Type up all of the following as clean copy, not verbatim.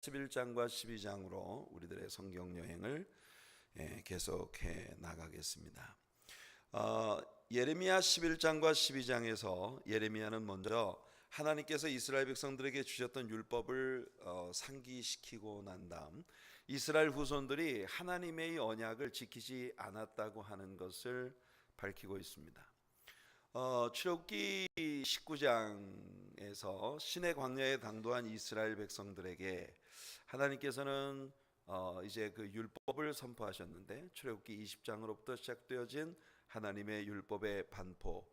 11장과 12장으로 우리들의 성경 여행을 계속해 나가겠습니다. 예레미야 11장과 12장에서 예레미야는 먼저 하나님께서 이스라엘 백성들에게 주셨던 율법을 상기시키고 난 다음 이스라엘 후손들이 하나님의 언약을 지키지 않았다고 하는 것을 밝히고 있습니다. 출애굽기 19장에서 시내 광야에 당도한 이스라엘 백성들에게 하나님께서는 이제 그 율법을 선포하셨는데, 출애굽기 20장으로부터 시작되어진 하나님의 율법의 반포,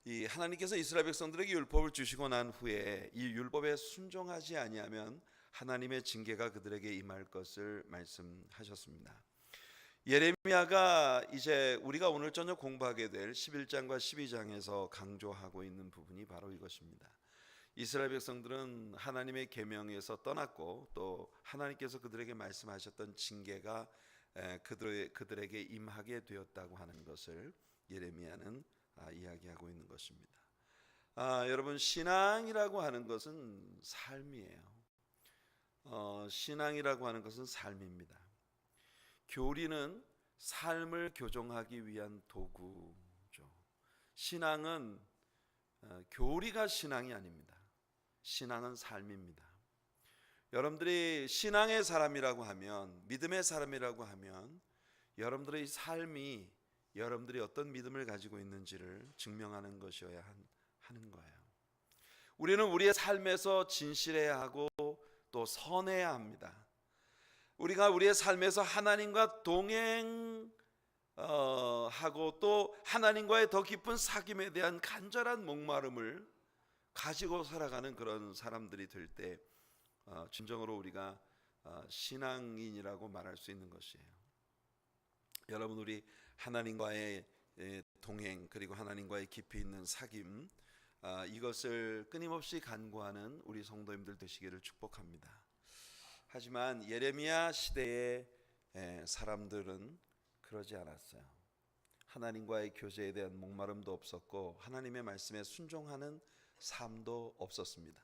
이 하나님께서 이스라엘 백성들에게 율법을 주시고 난 후에 이 율법에 순종하지 아니하면 하나님의 징계가 그들에게 임할 것을 말씀하셨습니다. 예레미야가 이제 우리가 오늘 저녁 공부하게 될 11장과 12장에서 강조하고 있는 부분이 바로 이것입니다. 이스라엘 백성들은 하나님의 계명에서 떠났고 또 하나님께서 그들에게 말씀하셨던 징계가 그들에게 임하게 되었다고 하는 것을 예레미야는 이야기하고 있는 것입니다. 여러분, 신앙이라고 하는 것은 삶이에요. 신앙이라고 하는 것은 삶입니다. 교리는 삶을 교정하기 위한 도구죠. 신앙은 교리가 신앙이 아닙니다. 신앙은 삶입니다. 여러분들이 신앙의 사람이라고 하면, 믿음의 사람이라고 하면 여러분들의 삶이 여러분들이 어떤 믿음을 가지고 있는지를 증명하는 것이어야 하는 거예요. 우리는 우리의 삶에서 진실해야 하고 또 선해야 합니다. 우리가 우리의 삶에서 하나님과 동행하고 또 하나님과의 더 깊은 사귐에 대한 간절한 목마름을 가지고 살아가는 그런 사람들이 될 때 진정으로 우리가 신앙인이라고 말할 수 있는 것이에요. 여러분, 우리 하나님과의 동행, 그리고 하나님과의 깊이 있는 사귐, 이것을 끊임없이 간구하는 우리 성도님들 되시기를 축복합니다. 하지만 예레미야 시대의 사람들은 그러지 않았어요. 하나님과의 교제에 대한 목마름도 없었고 하나님의 말씀에 순종하는 삶도 없었습니다.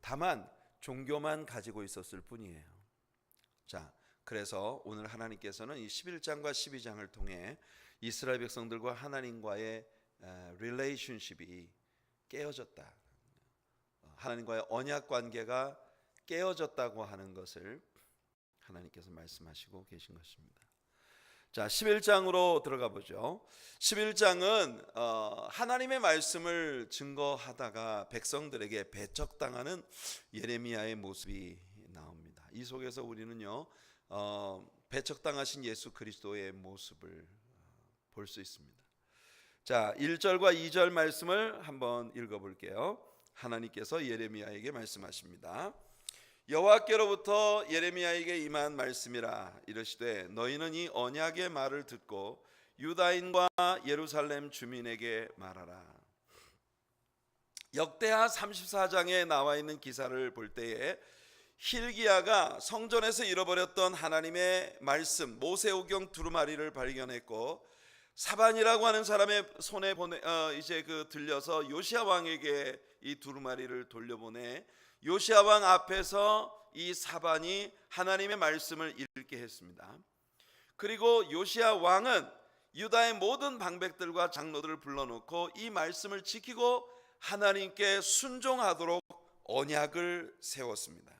다만 종교만 가지고 있었을 뿐이에요. 자, 그래서 오늘 하나님께서는 이 11장과 12장을 통해 이스라엘 백성들과 하나님과의 릴레이션십이 깨어졌다, 하나님과의 언약 관계가 깨어졌다고 하는 것을 하나님께서 말씀하시고 계신 것입니다. 자, 11장으로 들어가 보죠. 11장은 하나님의 말씀을 증거하다가 백성들에게 배척당하는 예레미야의 모습이 나옵니다. 이 속에서 우리는요, 배척당하신 예수 그리스도의 모습을 볼 수 있습니다. 자, 1절과 2절 말씀을 한번 읽어볼게요. 하나님께서 예레미야에게 말씀하십니다. 여호와께로부터 예레미야에게 임한 말씀이라. 이르시되 너희는 이 언약의 말을 듣고 유다인과 예루살렘 주민에게 말하라. 역대하 34장에 나와 있는 기사를 볼 때에 hil기야가 성전에서 잃어버렸던 하나님의 말씀 모세오경 두루마리를 발견했고, 사반이라고 하는 사람의 손에 들려서 요시야 왕에게 이 두루마리를 돌려보내 요시야 왕 앞에서 이 사반이 하나님의 말씀을 읽게 했습니다. 그리고 요시야 왕은 유다의 모든 방백들과 장로들을 불러놓고 이 말씀을 지키고 하나님께 순종하도록 언약을 세웠습니다.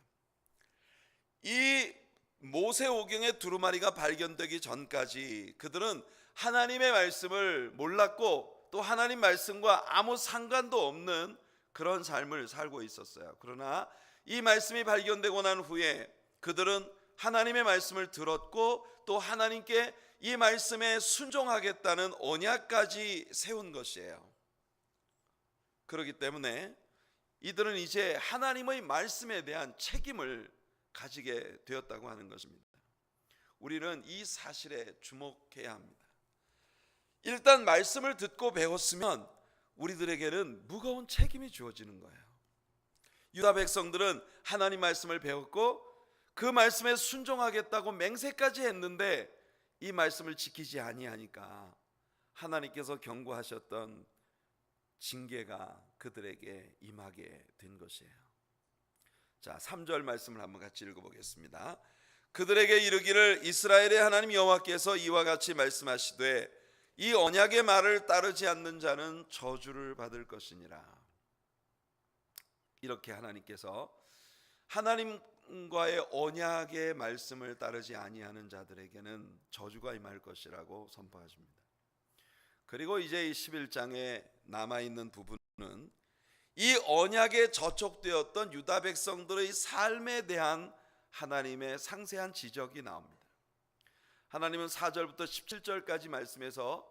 이 모세오경의 두루마리가 발견되기 전까지 그들은 하나님의 말씀을 몰랐고 또 하나님 말씀과 아무 상관도 없는 그런 삶을 살고 있었어요. 그러나 이 말씀이 발견되고 난 후에 그들은 하나님의 말씀을 들었고 또 하나님께 이 말씀에 순종하겠다는 언약까지 세운 것이에요. 그렇기 때문에 이들은 이제 하나님의 말씀에 대한 책임을 가지게 되었다고 하는 것입니다. 우리는 이 사실에 주목해야 합니다. 일단 말씀을 듣고 배웠으면 우리들에게는 무거운 책임이 주어지는 거예요. 유다 백성들은 하나님 말씀을 배웠고 그 말씀에 순종하겠다고 맹세까지 했는데 이 말씀을 지키지 아니하니까 하나님께서 경고하셨던 징계가 그들에게 임하게 된 것이에요. 자, 3절 말씀을 한번 같이 읽어보겠습니다. 그들에게 이르기를 이스라엘의 하나님 여호와께서 이와 같이 말씀하시되 이 언약의 말을 따르지 않는 자는 저주를 받을 것이니라. 이렇게 하나님께서 하나님과의 언약의 말씀을 따르지 아니하는 자들에게는 저주가 임할 것이라고 선포하십니다. 그리고 이제 이 11장에 남아있는 부분은 이 언약에 저촉되었던 유다 백성들의 삶에 대한 하나님의 상세한 지적이 나옵니다. 하나님은 4절부터 17절까지 말씀에서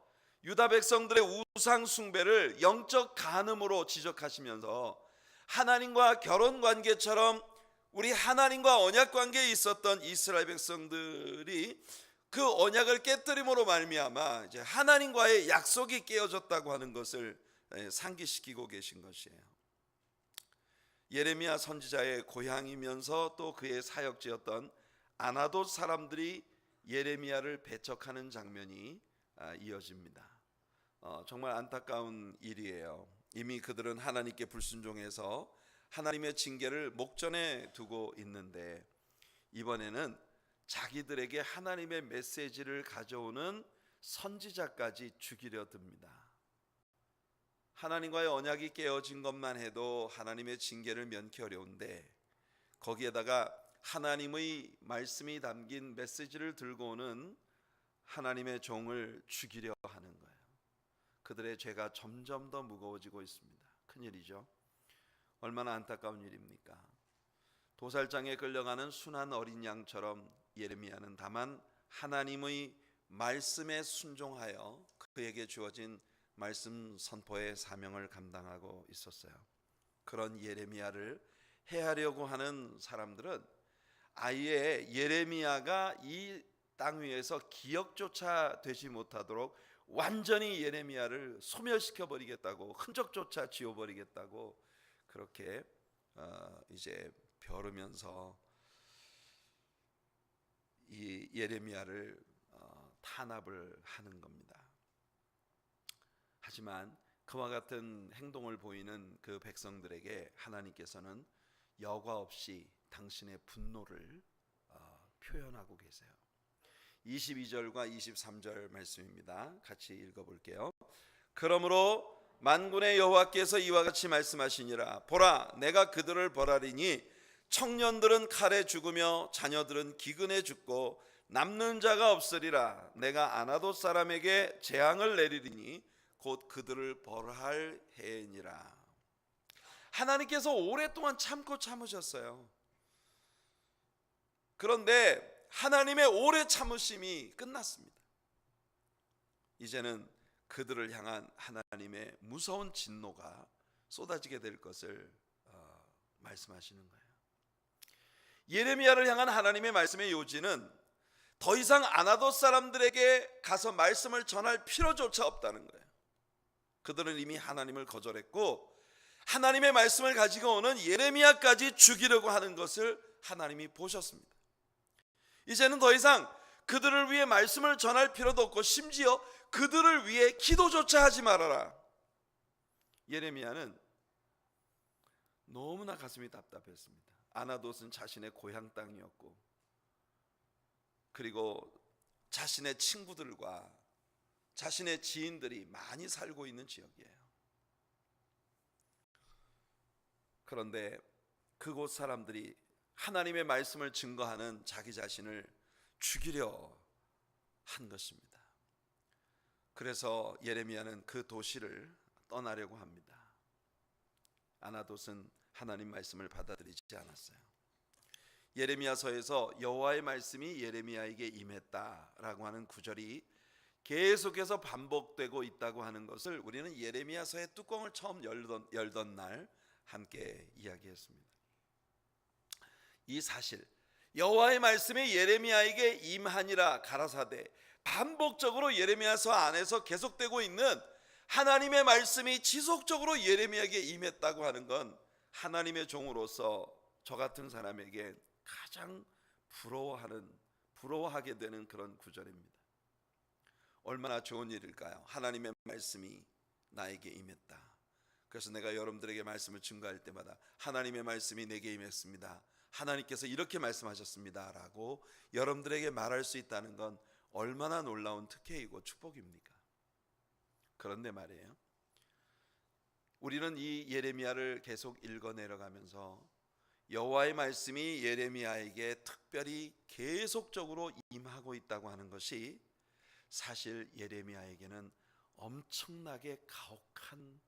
유다 백성들의 우상 숭배를 영적 간음으로 지적하시면서 하나님과 결혼 관계처럼 우리 하나님과 언약 관계에 있었던 이스라엘 백성들이 그 언약을 깨뜨림으로 말미암아 이제 하나님과의 약속이 깨어졌다고 하는 것을 상기시키고 계신 것이에요. 예레미야 선지자의 고향이면서 또 그의 사역지였던 아나돗 사람들이 예레미야를 배척하는 장면이 이어집니다. 정말 안타까운 일이에요. 이미 그들은 하나님께 불순종해서 하나님의 징계를 목전에 두고 있는데 이번에는 자기들에게 하나님의 메시지를 가져오는 선지자까지 죽이려 듭니다. 하나님과의 언약이 깨어진 것만 해도 하나님의 징계를 면키 어려운데 거기에다가 하나님의 말씀이 담긴 메시지를 들고 오는 하나님의 종을 죽이려 하는 거예요. 그들의 죄가 점점 더 무거워지고 있습니다. 큰일이죠. 얼마나 안타까운 일입니까? 도살장에 끌려가는 순한 어린 양처럼 예레미야는 다만 하나님의 말씀에 순종하여 그에게 주어진 말씀 선포의 사명을 감당하고 있었어요. 그런 예레미야를 해하려고 하는 사람들은 아예 예레미야가 이 땅 위에서 기억조차 되지 못하도록 완전히 예레미야를 소멸시켜 버리겠다고, 흔적조차 지워버리겠다고 그렇게 이제 벼르면서 이 예레미야를 탄압을 하는 겁니다. 하지만 그와 같은 행동을 보이는 그 백성들에게 하나님께서는 여과 없이 당신의 분노를 표현하고 계세요. 22절과 23절 말씀입니다. 같이 읽어볼게요. 그러므로 만군의 여호와께서 이와 같이 말씀하시니라. 보라, 내가 그들을 벌하리니 청년들은 칼에 죽으며 자녀들은 기근에 죽고 남는 자가 없으리라. 내가 아나돗 사람에게 재앙을 내리리니 곧 그들을 벌할 해이니라. 하나님께서 오랫동안 참으셨어요. 그런데 하나님의 오래 참으심이 끝났습니다. 이제는 그들을 향한 하나님의 무서운 진노가 쏟아지게 될 것을 말씀하시는 거예요. 예레미야를 향한 하나님의 말씀의 요지는 더 이상 아나돗 사람들에게 가서 말씀을 전할 필요조차 없다는 거예요. 그들은 이미 하나님을 거절했고 하나님의 말씀을 가지고 오는 예레미야까지 죽이려고 하는 것을 하나님이 보셨습니다. 이제는 더 이상 그들을 위해 말씀을 전할 필요도 없고 심지어 그들을 위해 기도조차 하지 말아라. 예레미야는 너무나 가슴이 답답했습니다. 아나돗은 자신의 고향 땅이었고 그리고 자신의 친구들과 자신의 지인들이 많이 살고 있는 지역이에요. 그런데 그곳 사람들이 하나님의 말씀을 증거하는 자기 자신을 죽이려 한 것입니다. 그래서 예레미야는 그 도시를 떠나려고 합니다. 아나돗은 하나님 말씀을 받아들이지 않았어요. 예레미야서에서 여호와의 말씀이 예레미야에게 임했다라고 하는 구절이 계속해서 반복되고 있다고 하는 것을 우리는 예레미야서의 뚜껑을 처음 열던 날 함께 이야기했습니다. 이 사실 여호와의 말씀이 예레미야에게 임하니라 가라사대 반복적으로 예레미야서 안에서 계속되고 있는 하나님의 말씀이 지속적으로 예레미야에게 임했다고 하는 건 하나님의 종으로서 저 같은 사람에게 가장 부러워하게 되는 그런 구절입니다. 얼마나 좋은 일일까요? 하나님의 말씀이 나에게 임했다. 그래서 내가 여러분들에게 말씀을 증거할 때마다 하나님의 말씀이 내게 임했습니다. 하나님께서 이렇게 말씀하셨습니다 라고 여러분들에게 말할 수 있다는 건 얼마나 놀라운 특혜이고 축복입니까? 그런데 말이에요, 우리는 이 예레미야를 계속 읽어 내려가면서 여호와의 말씀이 예레미야에게 특별히 계속적으로 임하고 있다고 하는 것이 사실 예레미야에게는 엄청나게 가혹한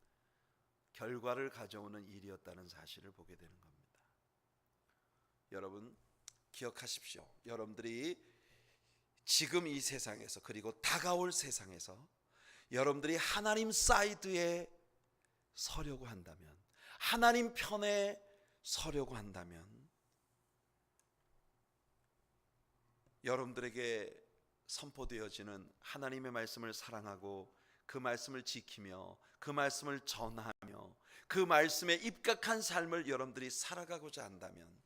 결과를 가져오는 일이었다는 사실을 보게 되는 겁니다. 여러분 기억하십시오. 여러분들이 지금 이 세상에서, 그리고 다가올 세상에서 여러분들이 하나님 사이드에 서려고 한다면, 하나님 편에 서려고 한다면, 여러분들에게 선포되어지는 하나님의 말씀을 사랑하고 그 말씀을 지키며 그 말씀을 전하며 그 말씀에 입각한 삶을 여러분들이 살아가고자 한다면,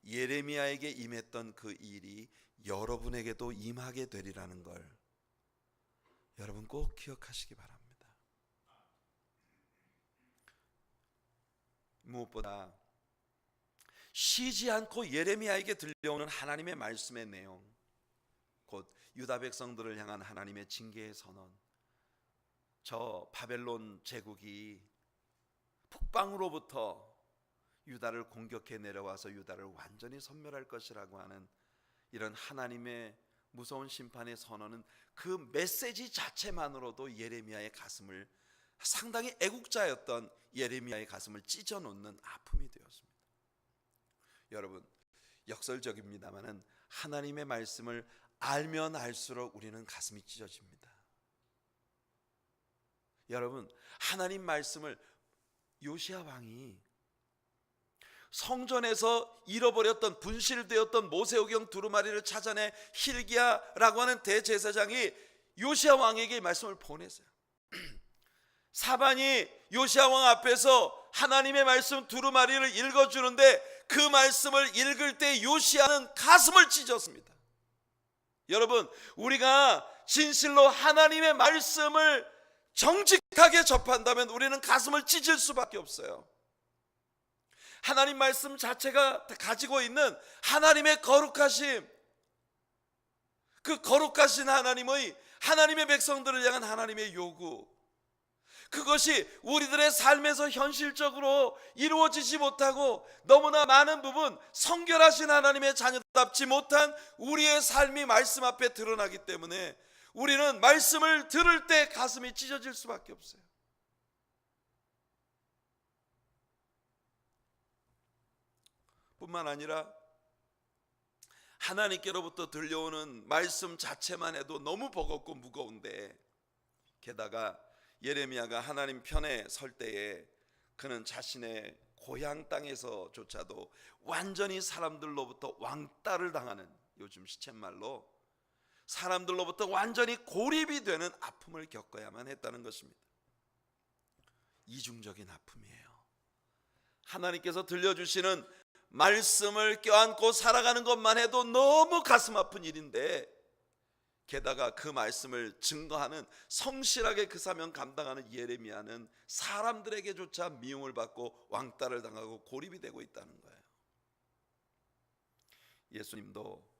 예레미야에게 임했던 그 일이 여러분에게도 임하게 되리라는 걸 여러분 꼭 기억하시기 바랍니다. 무엇보다 쉬지 않고 예레미야에게 들려오는 하나님의 말씀의 내용, 곧 유다 백성들을 향한 하나님의 징계의 선언, 저 바벨론 제국이 북방으로부터 유다를 공격해 내려와서 유다를 완전히 섬멸할 것이라고 하는 이런 하나님의 무서운 심판의 선언은 그 메시지 자체만으로도 예레미야의 가슴을, 상당히 애국자였던 예레미야의 가슴을 찢어놓는 아픔이 되었습니다. 여러분 역설적입니다마는 하나님의 말씀을 알면 알수록 우리는 가슴이 찢어집니다. 여러분 하나님 말씀을, 요시야 왕이 성전에서 잃어버렸던, 분실되었던 모세오경 두루마리를 찾아내 hil기야라고 하는 대제사장이 요시야 왕에게 말씀을 보냈어요. 사반이 요시야 왕 앞에서 하나님의 말씀 두루마리를 읽어주는데 그 말씀을 읽을 때 요시야는 가슴을 찢었습니다. 여러분 우리가 진실로 하나님의 말씀을 정직하게 접한다면 우리는 가슴을 찢을 수밖에 없어요. 하나님 말씀 자체가 가지고 있는 하나님의 거룩하심, 그 거룩하신 하나님의 백성들을 향한 하나님의 요구, 그것이 우리들의 삶에서 현실적으로 이루어지지 못하고 너무나 많은 부분 성결하신 하나님의 자녀답지 못한 우리의 삶이 말씀 앞에 드러나기 때문에 우리는 말씀을 들을 때 가슴이 찢어질 수밖에 없어요. 뿐만 아니라 하나님께로부터 들려오는 말씀 자체만 해도 너무 버겁고 무거운데, 게다가 예레미야가 하나님 편에 설 때에 그는 자신의 고향 땅에서조차도 완전히 사람들로부터 왕따를 당하는, 요즘 시쳇말로 사람들로부터 완전히 고립이 되는 아픔을 겪어야만 했다는 것입니다. 이중적인 아픔이에요. 하나님께서 들려주시는 말씀을 껴안고 살아가는 것만 해도 너무 가슴 아픈 일인데, 게다가 그 말씀을 증거하는, 성실하게 그 사명 감당하는 예레미야는 사람들에게조차 미움을 받고 왕따를 당하고 고립이 되고 있다는 거예요. 예수님도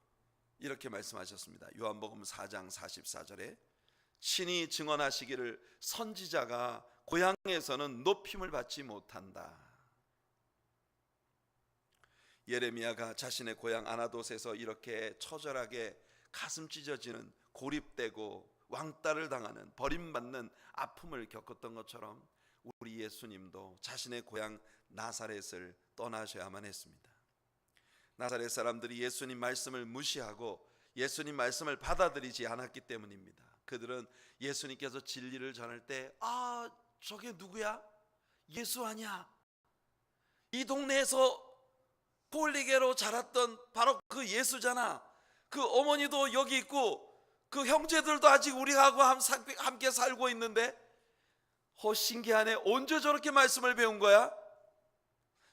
이렇게 말씀하셨습니다. 요한복음 4장 44절에 친히 증언하시기를 선지자가 고향에서는 높임을 받지 못한다. 예레미야가 자신의 고향 아나돗에서 이렇게 처절하게 가슴 찢어지는, 고립되고 왕따를 당하는, 버림받는 아픔을 겪었던 것처럼 우리 예수님도 자신의 고향 나사렛을 떠나셔야만 했습니다. 나사렛 사람들이 예수님 말씀을 무시하고 예수님 말씀을 받아들이지 않았기 때문입니다. 그들은 예수님께서 진리를 전할 때 저게 누구야? 예수 아니야? 이 동네에서 꼴리게로 자랐던 바로 그 예수잖아. 그 어머니도 여기 있고 그 형제들도 아직 우리하고 함께 살고 있는데 신기하네, 언제 저렇게 말씀을 배운 거야?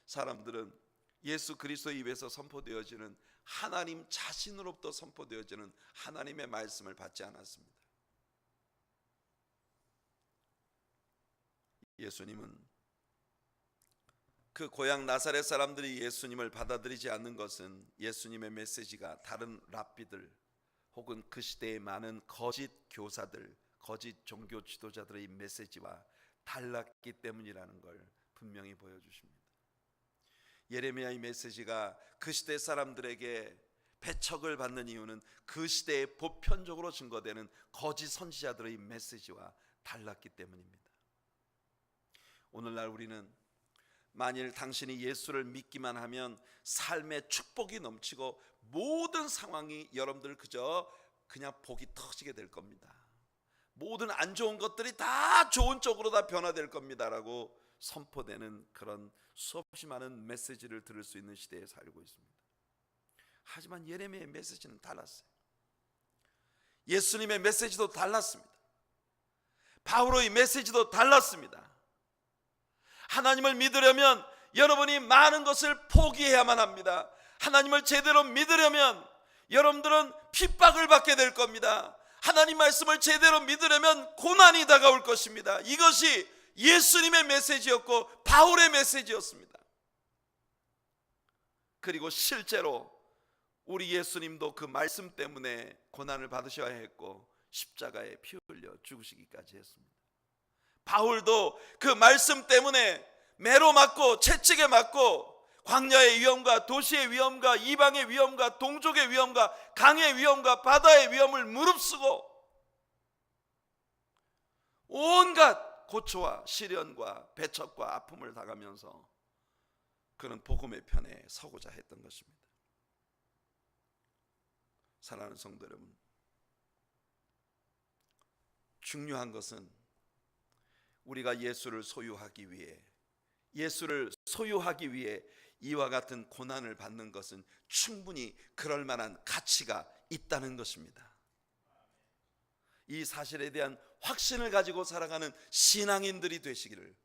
사람들은 예수 그리스도의 입에서 선포되어지는, 하나님 자신으로부터 선포되어지는 하나님의 말씀을 받지 않았습니다. 예수님은 그 고향 나사렛 사람들이 예수님을 받아들이지 않는 것은 예수님의 메시지가 다른 랍비들 혹은 그 시대의 많은 거짓 교사들, 거짓 종교 지도자들의 메시지와 달랐기 때문이라는 걸 분명히 보여주십니다. 예레미야의 메시지가 그 시대 사람들에게 배척을 받는 이유는 그 시대에 보편적으로 증거되는 거짓 선지자들의 메시지와 달랐기 때문입니다. 오늘날 우리는 만일 당신이 예수를 믿기만 하면 삶의 축복이 넘치고 모든 상황이 여러분들 그냥 복이 터지게 될 겁니다. 모든 안 좋은 것들이 다 좋은 쪽으로 다 변화될 겁니다라고 선포되는 그런 수없이 많은 메시지를 들을 수 있는 시대에 살고 있습니다. 하지만 예레미야의 메시지는 달랐어요. 예수님의 메시지도 달랐습니다. 바울의 메시지도 달랐습니다. 하나님을 믿으려면 여러분이 많은 것을 포기해야만 합니다. 하나님을 제대로 믿으려면 여러분들은 핍박을 받게 될 겁니다. 하나님 말씀을 제대로 믿으려면 고난이 다가올 것입니다. 이것이 예수님의 메시지였고 바울의 메시지였습니다. 그리고 실제로 우리 예수님도 그 말씀 때문에 고난을 받으셔야 했고 십자가에 피 흘려 죽으시기까지 했습니다. 바울도 그 말씀 때문에 매로 맞고 채찍에 맞고 광야의 위험과 도시의 위험과 이방의 위험과 동족의 위험과 강의 위험과 바다의 위험을 무릅쓰고 온갖 고초와 시련과 배척과 아픔을 당하면서 그는 복음의 편에 서고자 했던 것입니다. 사랑하는 성도 여러분, 중요한 것은 우리가 예수를 소유하기 위해 이와 같은 고난을 받는 것은 충분히 그럴 만한 가치가 있다는 것입니다. 이 사실에 대한 확신을 가지고 살아가는 신앙인들이 되시기를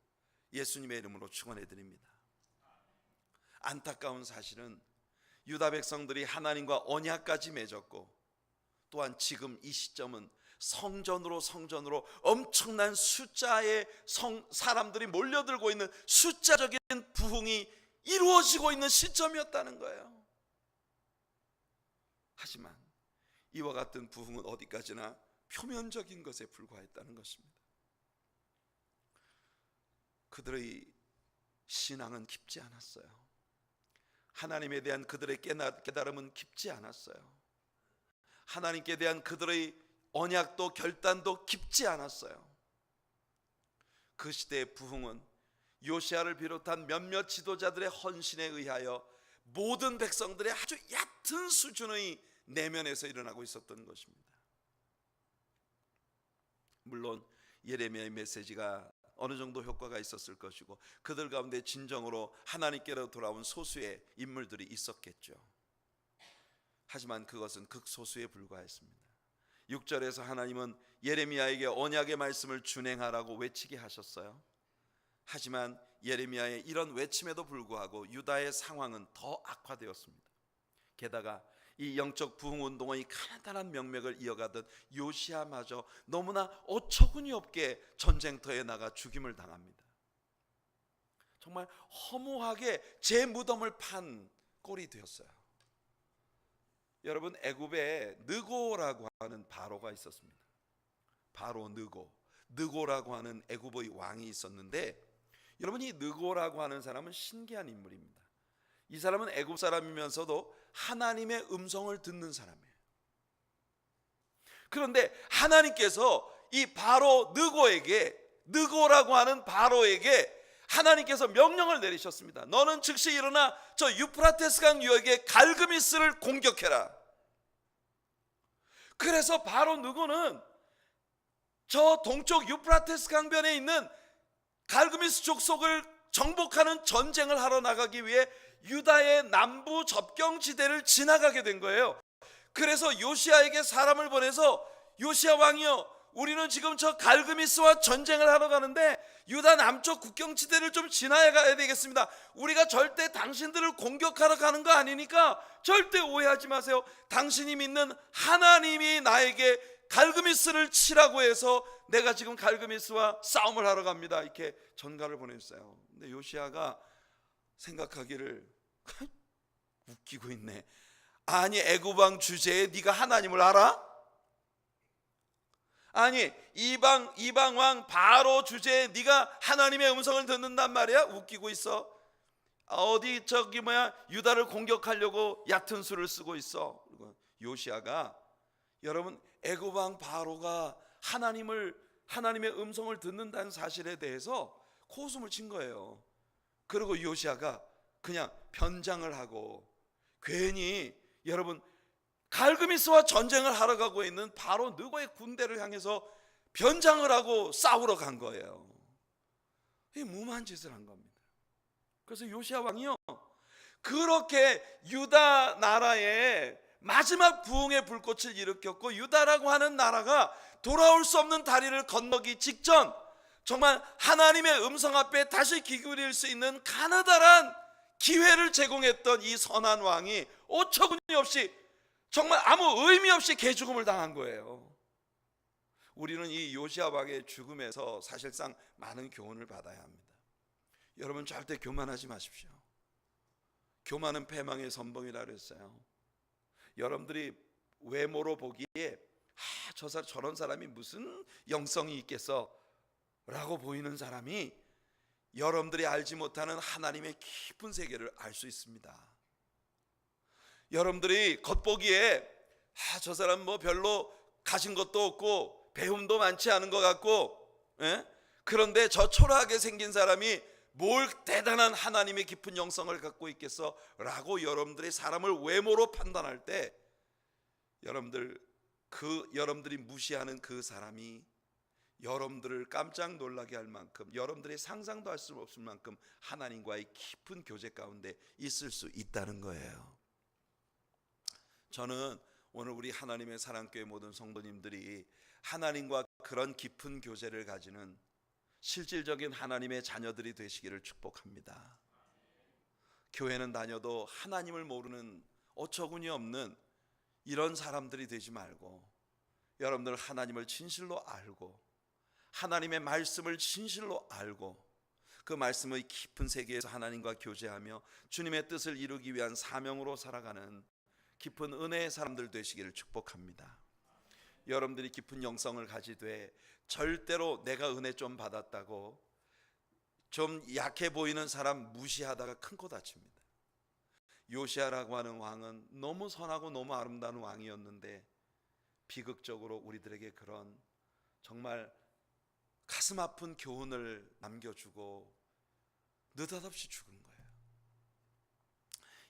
예수님의 이름으로 축원해 드립니다. 안타까운 사실은 유다 백성들이 하나님과 언약까지 맺었고 또한 지금 이 시점은 성전으로 엄청난 숫자의 사람들이 몰려들고 있는 숫자적인 부흥이 이루어지고 있는 시점이었다는 거예요. 하지만 이와 같은 부흥은 어디까지나 표면적인 것에 불과했다는 것입니다. 그들의 신앙은 깊지 않았어요. 하나님에 대한 그들의 깨달음은 깊지 않았어요. 하나님께 대한 그들의 언약도 결단도 깊지 않았어요. 그 시대의 부흥은 요시아를 비롯한 몇몇 지도자들의 헌신에 의하여 모든 백성들의 아주 얕은 수준의 내면에서 일어나고 있었던 것입니다. 물론 예레미야의 메시지가 어느 정도 효과가 있었을 것이고 그들 가운데 진정으로 하나님께로 돌아온 소수의 인물들이 있었겠죠. 하지만 그것은 극소수에 불과했습니다. 6절에서 하나님은 예레미야에게 언약의 말씀을 준행하라고 외치게 하셨어요. 하지만 예레미야의 이런 외침에도 불구하고 유다의 상황은 더 악화되었습니다. 게다가 이 영적 부흥운동의 가난한 명맥을 이어가던 요시야마저 너무나 어처구니 없게 전쟁터에 나가 죽임을 당합니다. 정말 허무하게 제 무덤을 판 꼴이 되었어요. 여러분, 애굽에 느고라고 하는 바로가 있었습니다. 바로 느고라고 하는 애굽의 왕이 있었는데, 여러분, 이 느고라고 하는 사람은 신기한 인물입니다. 이 사람은 애굽 사람이면서도 하나님의 음성을 듣는 사람이에요. 그런데 하나님께서 이 바로 느고라고 하는 바로에게 하나님께서 명령을 내리셨습니다. 너는 즉시 일어나 저 유프라테스 강 유역의 갈그미스를 공격해라. 그래서 바로 느고는 저 동쪽 유프라테스 강변에 있는 갈그미스 족속을 정복하는 전쟁을 하러 나가기 위해 유다의 남부 접경지대를 지나가게 된 거예요. 그래서 요시야에게 사람을 보내서 요시야 왕이여, 우리는 지금 저 갈그미스와 전쟁을 하러 가는데 유다 남쪽 국경지대를 좀 지나야 가야 되겠습니다. 우리가 절대 당신들을 공격하러 가는 거 아니니까 절대 오해하지 마세요. 당신이 믿는 하나님이 나에게 갈그미스를 치라고 해서 내가 지금 갈그미스와 싸움을 하러 갑니다. 이렇게 전가를 보냈어요. 근데 요시야가 생각하기를 웃기고 있네. 아니 애굽 왕 주제에 네가 하나님을 알아? 아니 이방 왕 바로 주제에 네가 하나님의 음성을 듣는단 말이야? 웃기고 있어. 어디 유다를 공격하려고 얕은 수를 쓰고 있어. 요시야가 여러분 애굽 왕 바로가 하나님의 음성을 듣는다는 사실에 대해서 코웃음을 친 거예요. 그리고 요시야가 그냥 변장을 하고 괜히 여러분 갈그미스와 전쟁을 하러 가고 있는 바로 느고의 군대를 향해서 변장을 하고 싸우러 간 거예요. 이 무모한 짓을 한 겁니다. 그래서 요시야 왕이요 그렇게 유다 나라에 마지막 부흥의 불꽃을 일으켰고 유다라고 하는 나라가 돌아올 수 없는 다리를 건너기 직전 정말 하나님의 음성 앞에 다시 귀 기울일 수 있는 가느다란 기회를 제공했던 이 선한 왕이 어처구니 없이 정말 아무 의미 없이 개죽음을 당한 거예요. 우리는 이 요시야 왕의 죽음에서 사실상 많은 교훈을 받아야 합니다. 여러분 절대 교만하지 마십시오. 교만은 패망의 선봉이라 그랬어요. 여러분들이 외모로 보기에 저런 사람이 무슨 영성이 있겠어 라고 보이는 사람이 여러분들이 알지 못하는 하나님의 깊은 세계를 알 수 있습니다. 여러분들이 겉보기에 저 사람 뭐 별로 가진 것도 없고 배움도 많지 않은 것 같고 그런데 저 초라하게 생긴 사람이 뭘 대단한 하나님의 깊은 영성을 갖고 있겠어 라고 여러분들이 사람을 외모로 판단할 때 여러분들이 무시하는 그 사람이 여러분들을 깜짝 놀라게 할 만큼 여러분들이 상상도 할 수 없을 만큼 하나님과의 깊은 교제 가운데 있을 수 있다는 거예요. 저는 오늘 우리 하나님의 사랑교회 모든 성도님들이 하나님과 그런 깊은 교제를 가지는 실질적인 하나님의 자녀들이 되시기를 축복합니다. 교회는 다녀도 하나님을 모르는 어처구니 없는 이런 사람들이 되지 말고 여러분들 하나님을 진실로 알고 하나님의 말씀을 진실로 알고 그 말씀의 깊은 세계에서 하나님과 교제하며 주님의 뜻을 이루기 위한 사명으로 살아가는 깊은 은혜의 사람들 되시기를 축복합니다. 여러분들이 깊은 영성을 가지되 절대로 내가 은혜 좀 받았다고 좀 약해 보이는 사람 무시하다가 큰 코 다칩니다. 요시야라고 하는 왕은 너무 선하고 너무 아름다운 왕이었는데 비극적으로 우리들에게 그런 정말 가슴 아픈 교훈을 남겨주고 느닷없이 죽은 거예요.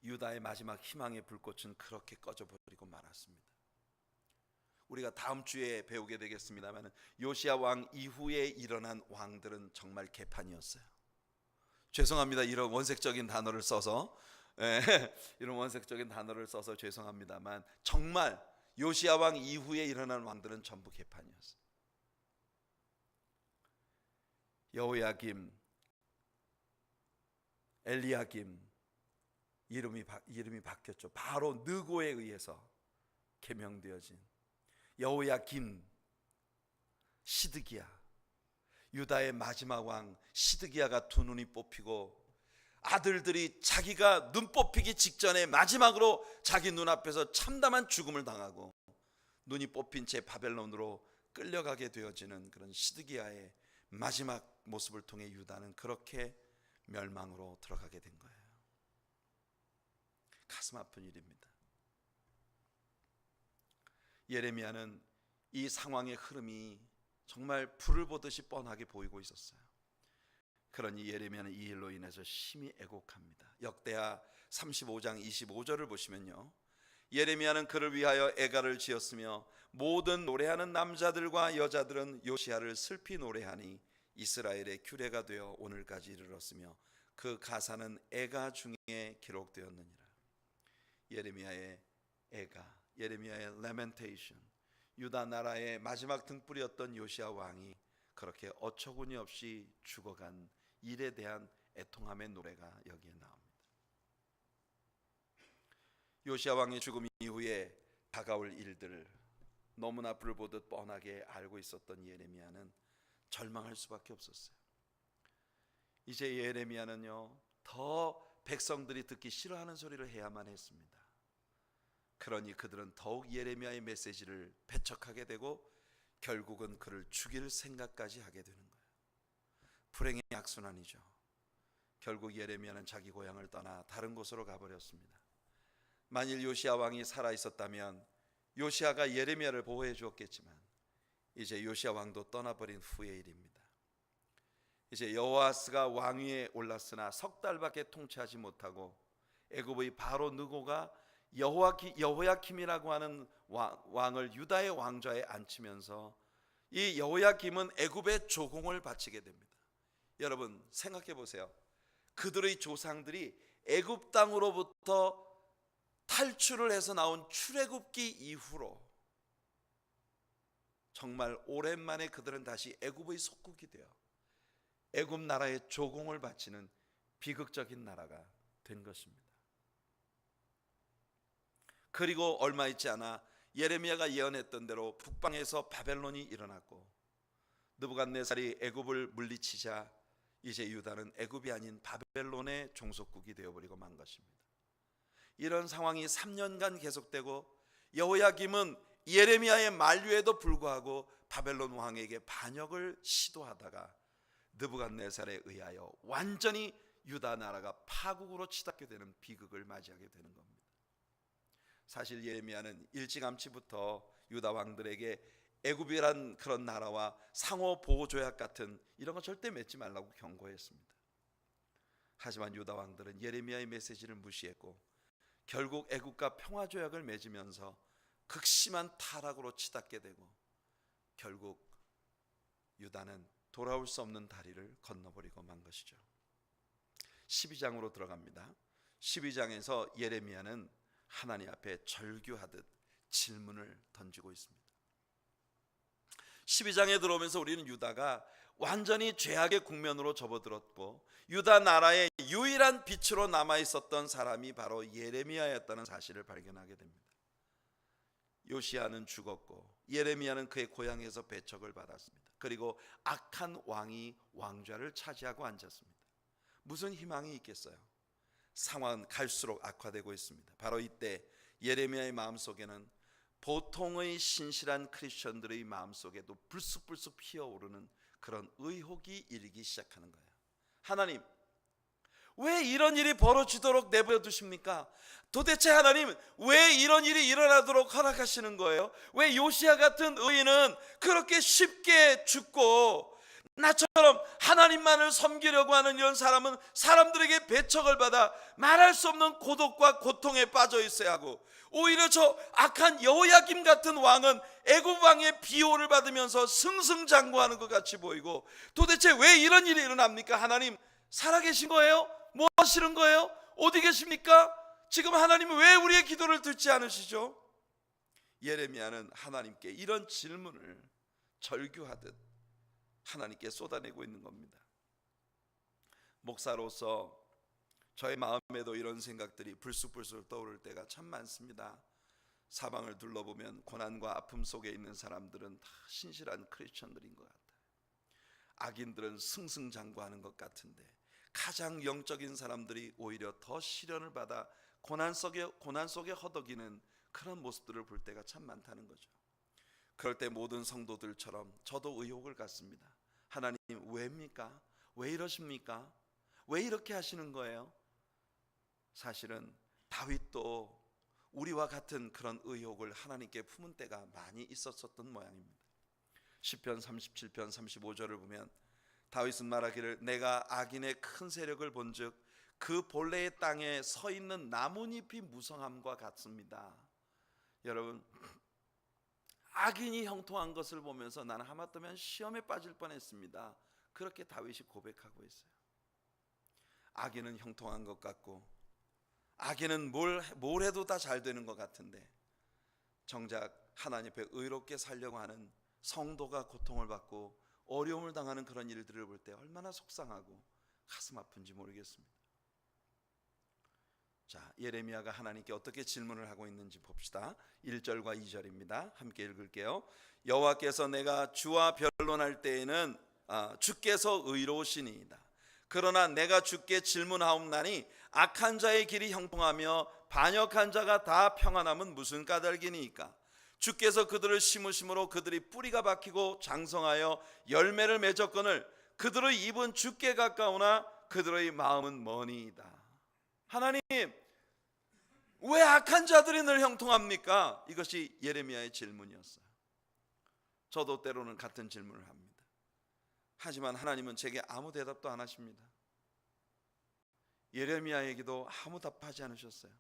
유다의 마지막 희망의 불꽃은 그렇게 꺼져버리고 말았습니다. 우리가 다음 주에 배우게 되겠습니다만 요시야 왕 이후에 일어난 왕들은 정말 개판이었어요. 죄송합니다. 이런 원색적인 단어를 써서 죄송합니다만 정말 요시야 왕 이후에 일어난 왕들은 전부 개판이었어요. 여호야김, 엘리야김 이름이 바뀌었죠. 바로 느고에 의해서 개명되어진 여호야김, 시드기야, 유다의 마지막 왕 시드기야가 두 눈이 뽑히고 아들들이 자기가 눈 뽑히기 직전에 마지막으로 자기 눈앞에서 참담한 죽음을 당하고 눈이 뽑힌 채 바벨론으로 끌려가게 되어지는 그런 시드기야의 마지막 모습을 통해 유다는 그렇게 멸망으로 들어가게 된 거예요. 가슴 아픈 일입니다. 예레미야는 이 상황의 흐름이 정말 불을 보듯이 뻔하게 보이고 있었어요. 그러니 예레미야는 이 일로 인해서 심히 애곡합니다. 역대하 35장 25절을 보시면요, 예레미야는 그를 위하여 애가를 지었으며 모든 노래하는 남자들과 여자들은 요시야를 슬피 노래하니 이스라엘의 규례가 되어 오늘까지 이르렀으며 그 가사는 애가 중에 기록되었느니라. 예레미야의 애가, 예레미야의 lamentation, 유다 나라의 마지막 등불이었던 요시야 왕이 그렇게 어처구니 없이 죽어간 일에 대한 애통함의 노래가 여기에 나옵니다. 요시야 왕의 죽음 이후에 다가올 일들을 너무나 불보듯 뻔하게 알고 있었던 예레미야는 절망할 수밖에 없었어요. 이제 예레미야는요 더 백성들이 듣기 싫어하는 소리를 해야만 했습니다. 그러니 그들은 더욱 예레미야의 메시지를 배척하게 되고 결국은 그를 죽일 생각까지 하게 되는 거예요. 불행의 악순환이죠. 결국 예레미야는 자기 고향을 떠나 다른 곳으로 가버렸습니다. 만일 요시야 왕이 살아 있었다면 요시야가 예레미야를 보호해 주었겠지만 이제 요시야 왕도 떠나버린 후의 일입니다. 이제 여호아스가 왕위에 올랐으나 석 달밖에 통치하지 못하고 애굽의 바로 느고가 여호야킴이라고 하는 왕을 유다의 왕좌에 앉히면서 이 여호야킴은 애굽의 조공을 바치게 됩니다. 여러분 생각해 보세요. 그들의 조상들이 애굽 땅으로부터 탈출을 해서 나온 출애굽기 이후로 정말 오랜만에 그들은 다시 애굽의 속국이 되어 애굽 나라의 조공을 바치는 비극적인 나라가 된 것입니다. 그리고 얼마 있지 않아 예레미야가 예언했던 대로 북방에서 바벨론이 일어났고 느부갓네살이 애굽을 물리치자 이제 유다는 애굽이 아닌 바벨론의 종속국이 되어버리고 만 것입니다. 이런 상황이 3년간 계속되고 여호야김은 예레미야의 만류에도 불구하고 바벨론 왕에게 반역을 시도하다가 느부갓네살에 의하여 완전히 유다 나라가 파국으로 치닫게 되는 비극을 맞이하게 되는 겁니다. 사실 예레미야는 일찌감치부터 유다 왕들에게 애굽이란 그런 나라와 상호 보호 조약 같은 이런 거 절대 맺지 말라고 경고했습니다. 하지만 유다 왕들은 예레미야의 메시지를 무시했고 결국 애굽과 평화 조약을 맺으면서 극심한 타락으로 치닫게 되고 결국 유다는 돌아올 수 없는 다리를 건너버리고 만 것이죠. 12장으로 들어갑니다. 12장에서 예레미야는 하나님 앞에 절규하듯 질문을 던지고 있습니다. 12장에 들어오면서 우리는 유다가 완전히 죄악의 국면으로 접어들었고 유다 나라의 유일한 빛으로 남아있었던 사람이 바로 예레미야였다는 사실을 발견하게 됩니다. 요시야는 죽었고 예레미야는 그의 고향에서 배척을 받았습니다. 그리고 악한 왕이 왕좌를 차지하고 앉았습니다. 무슨 희망이 있겠어요? 상황은 갈수록 악화되고 있습니다. 바로 이때 예레미야의 마음속에는 보통의 신실한 크리스천들의 마음속에도 불쑥불쑥 피어오르는 그런 의혹이 일기 시작하는 거예요. 하나님, 왜 이런 일이 벌어지도록 내버려 두십니까? 도대체 하나님, 왜 이런 일이 일어나도록 허락하시는 거예요? 왜 요시야 같은 의인은 그렇게 쉽게 죽고 나처럼 하나님만을 섬기려고 하는 이런 사람은 사람들에게 배척을 받아 말할 수 없는 고독과 고통에 빠져 있어야 하고, 오히려 저 악한 여호야김 같은 왕은 애굽 왕의 비호를 받으면서 승승장구하는 것 같이 보이고, 도대체 왜 이런 일이 일어납니까? 하나님 살아계신 거예요? 뭐 하시는 거예요? 어디 계십니까? 지금 하나님은 왜 우리의 기도를 듣지 않으시죠? 예레미야는 하나님께 이런 질문을 절규하듯 하나님께 쏟아내고 있는 겁니다. 목사로서 저의 마음에도 이런 생각들이 불쑥불쑥 떠오를 때가 참 많습니다. 사방을 둘러보면 고난과 아픔 속에 있는 사람들은 다 신실한 크리스천들인 것 같아요. 악인들은 승승장구하는 것 같은데 가장 영적인 사람들이 오히려 더 시련을 받아 고난 속에 허덕이는 그런 모습들을 볼 때가 참 많다는 거죠. 그럴 때 모든 성도들처럼 저도 의혹을 갖습니다. 하나님 왜입니까? 왜 이러십니까? 왜 이렇게 하시는 거예요? 사실은 다윗도 우리와 같은 그런 의혹을 하나님께 품은 때가 많이 있었던 모양입니다. 시편 37편 35절을 보면 다윗은 말하기를 내가 악인의 큰 세력을 본즉 그 본래의 땅에 서 있는 나뭇잎이 무성함과 같습니다. 여러분, 악인이 형통한 것을 보면서 나는 하마터면 시험에 빠질 뻔했습니다. 그렇게 다윗이 고백하고 있어요. 악인은 형통한 것 같고 악인은 뭘 해도 다 잘 되는 것 같은데 정작 하나님 앞에 의롭게 살려고 하는 성도가 고통을 받고 어려움을 당하는 그런 일들을 볼 때 얼마나 속상하고 가슴 아픈지 모르겠습니다. 자, 예레미야가 하나님께 어떻게 질문을 하고 있는지 봅시다. 1절과 2절입니다. 함께 읽을게요. 여호와께서 내가 주와 변론할 때에는 주께서 의로우시니이다. 그러나 내가 주께 질문하옵나니 악한 자의 길이 형통하며 반역한 자가 다 평안함은 무슨 까닭이니까? 주께서 그들을 심으심으로 그들이 뿌리가 박히고 장성하여 열매를 맺었거늘 그들의 입은 주께 가까우나 그들의 마음은 머니이다. 하나님, 왜 악한 자들이 늘 형통합니까? 이것이 예레미야의 질문이었어요. 저도 때로는 같은 질문을 합니다. 하지만 하나님은 제게 아무 대답도 안 하십니다. 예레미야에게도 아무 답하지 않으셨어요.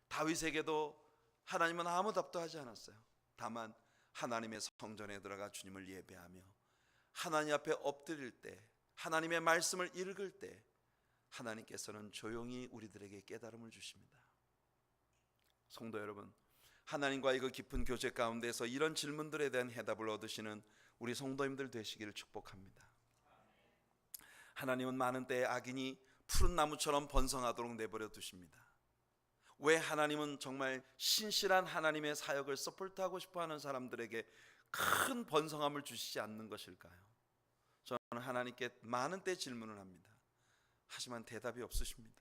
다윗에게도 하나님은 아무 답도 하지 않았어요. 다만 하나님의 성전에 들어가 주님을 예배하며 하나님 앞에 엎드릴 때, 하나님의 말씀을 읽을 때 하나님께서는 조용히 우리들에게 깨달음을 주십니다. 성도 여러분, 하나님과의 그 깊은 교제 가운데서 이런 질문들에 대한 해답을 얻으시는 우리 성도님들 되시기를 축복합니다. 하나님은 많은 때에 악인이 푸른 나무처럼 번성하도록 내버려 두십니다. 왜 하나님은 정말 신실한 하나님의 사역을 서포트하고 싶어하는 사람들에게 큰 번성함을 주시지 않는 것일까요? 저는 하나님께 많은 때 질문을 합니다. 하지만 대답이 없으십니다.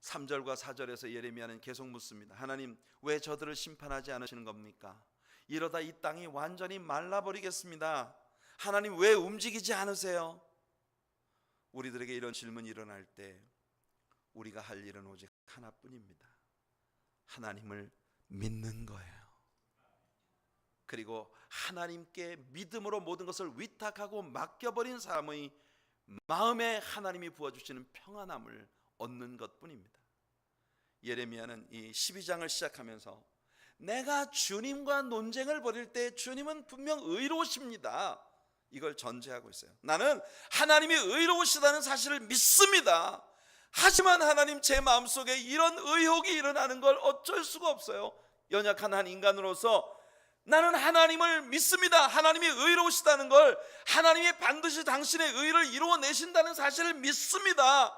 3절과 4절에서 예레미야는 계속 묻습니다. 하나님, 왜 저들을 심판하지 않으시는 겁니까? 이러다 이 땅이 완전히 말라버리겠습니다. 하나님, 왜 움직이지 않으세요? 우리들에게 이런 질문이 일어날 때 우리가 할 일은 오직 하나뿐입니다. 하나님을 믿는 거예요. 그리고 하나님께 믿음으로 모든 것을 위탁하고 맡겨버린 사람의 마음에 하나님이 부어주시는 평안함을 얻는 것뿐입니다. 예레미야는 이 12장을 시작하면서 내가 주님과 논쟁을 벌일 때 주님은 분명 의로우십니다, 이걸 전제하고 있어요. 나는 하나님이 의로우시다는 사실을 믿습니다. 하지만 하나님, 제 마음속에 이런 의혹이 일어나는 걸 어쩔 수가 없어요. 연약한 한 인간으로서 나는 하나님을 믿습니다. 하나님이 의로우시다는 걸, 하나님이 반드시 당신의 의를 이루어내신다는 사실을 믿습니다.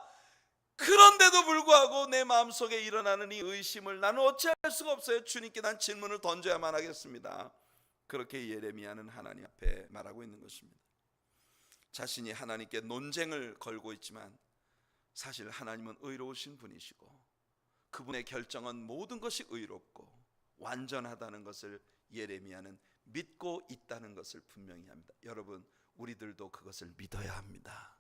그런데도 불구하고 내 마음속에 일어나는 이 의심을 나는 어찌할 수가 없어요. 주님께 난 질문을 던져야만 하겠습니다. 그렇게 예레미야는 하나님 앞에 말하고 있는 것입니다. 자신이 하나님께 논쟁을 걸고 있지만 사실 하나님은 의로우신 분이시고 그분의 결정은 모든 것이 의롭고 완전하다는 것을 예레미야는 믿고 있다는 것을 분명히 합니다. 여러분, 우리들도 그것을 믿어야 합니다.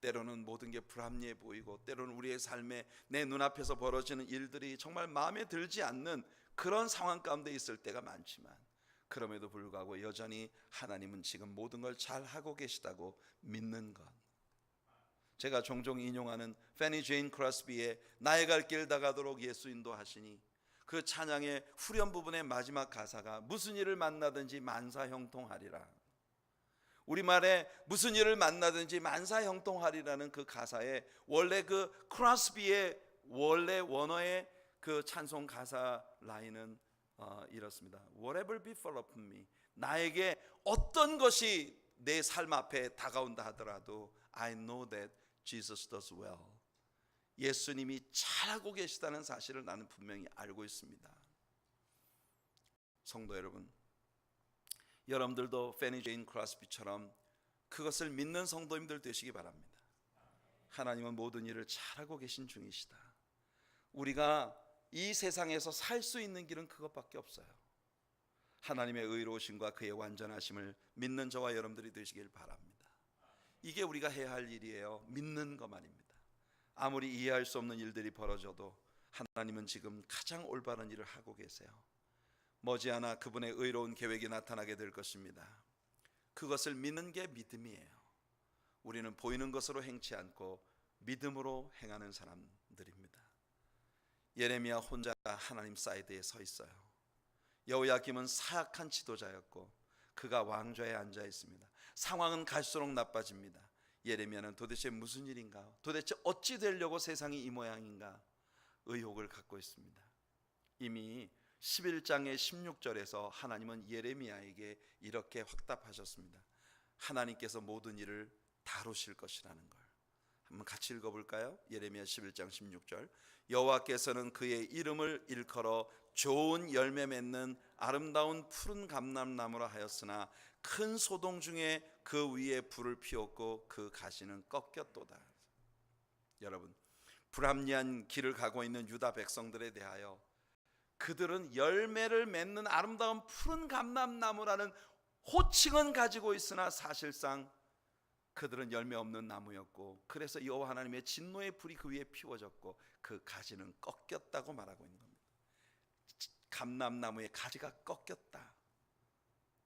때로는 모든 게 불합리해 보이고 때로는 우리의 삶에 내 눈앞에서 벌어지는 일들이 정말 마음에 들지 않는 그런 상황 가운데 있을 때가 많지만 그럼에도 불구하고 여전히 하나님은 지금 모든 걸 잘하고 계시다고 믿는 것. 제가 종종 인용하는 페니 제인 크로스비의 나의 갈 길 다가도록 예수 인도하시니, 그 찬양의 후렴 부분의 마지막 가사가 무슨 일을 만나든지 만사형통하리라. 우리말에 무슨 일을 만나든지 만사형통하리라는 그 가사에 원래 그 크로스비의 원래 원어의 그 찬송 가사 라인은 이렇습니다. Whatever befall me, 나에게 어떤 것이 내 삶 앞에 다가온다 하더라도 I know that Jesus does well. 예수님이 잘하고 계시다는 사실을 나는 분명히 알고 있습니다. 성도 여러분, 여러분들도 페니 제인 크로스비처럼 그것을 믿는 성도님들 되시기 바랍니다. 하나님은 모든 일을 잘하고 계신 중이시다. 우리가 이 세상에서 살 수 있는 길은 그것밖에 없어요. 하나님의 의로우심과 그의 완전하심을 믿는 저와 여러분들이 되시길 바랍니다. 이게 우리가 해야 할 일이에요. 믿는 것만입니다. 아무리 이해할 수 없는 일들이 벌어져도 하나님은 지금 가장 올바른 일을 하고 계세요. 머지않아 그분의 의로운 계획이 나타나게 될 것입니다. 그것을 믿는 게 믿음이에요. 우리는 보이는 것으로 행치 않고 믿음으로 행하는 사람들입니다. 예레미야 혼자 하나님 사이드에 서 있어요. 여호야김은 사악한 지도자였고 그가 왕좌에 앉아 있습니다. 상황은 갈수록 나빠집니다. 예레미야는 도대체 무슨 일인가? 도대체 어찌 되려고 세상이 이 모양인가? 의혹을 갖고 있습니다. 이미 11장의 16절에서 하나님은 예레미야에게 이렇게 확답하셨습니다. 하나님께서 모든 일을 다루실 것이라는 걸. 한번 같이 읽어볼까요? 예레미야 11장 16절. 여호와께서는 그의 이름을 일컬어 좋은 열매 맺는 아름다운 푸른 감람나무라 하였으나 큰 소동 중에 그 위에 불을 피웠고 그 가시는 꺾였도다. 여러분, 불합리한 길을 가고 있는 유다 백성들에 대하여 그들은 열매를 맺는 아름다운 푸른 감람나무라는 호칭은 가지고 있으나 사실상 그들은 열매 없는 나무였고, 그래서 여호와 하나님의 진노의 불이 그 위에 피워졌고 그 가지는 꺾였다고 말하고 있는 겁니다. 감람나무의 가지가 꺾였다,